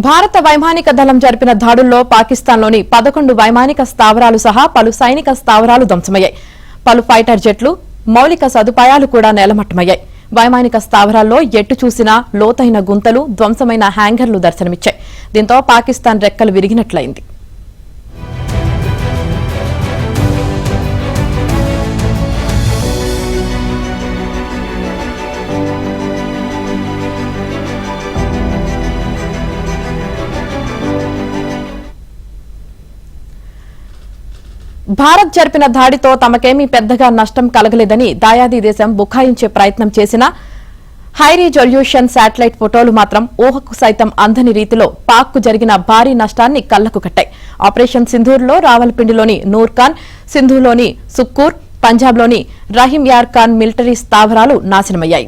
భారత వైమానిక దళం జరిపిన దాడుల్లో పాకిస్తాన్లోని 11 వైమానిక స్థావరాలు సహా పలు సైనిక స్థావరాలు ధ్వంసమయ్యాయి. పలు ఫైటర్ జెట్లు, మౌలిక సదుపాయాలు కూడా నేలమట్టమయ్యాయి. వైమానిక స్థావరాల్లో ఎట్టు చూసినా లోతైన గుంతలు, ధ్వంసమైన హ్యాంగర్లు దర్శనమిచ్చాయి. దీంతో పాకిస్తాన్ రెక్కలు విరిగినట్లయింది. భారత్ జరిపిన దాడితో తమకేమీ పెద్దగా నష్టం కలగలేదని దాయాది దేశం బుకాయించే ప్రయత్నం చేసినా హై రిజల్యూషన్ శాటిలైట్ ఫోటోలు మాత్రం ఊహకు సైతం అందని రీతిలో పాక్కు జరిగిన భారీ నష్టాన్ని కళ్లకు కట్టాయి. ఆపరేషన్ సింధూర్లో రావల్పిండిలోని నూర్ఖాన్, సింధులోని సుక్కూర్, పంజాబ్లోని రహీం యార్ ఖాన్ మిలిటరీ స్థావరాలు నాశనమయ్యాయి.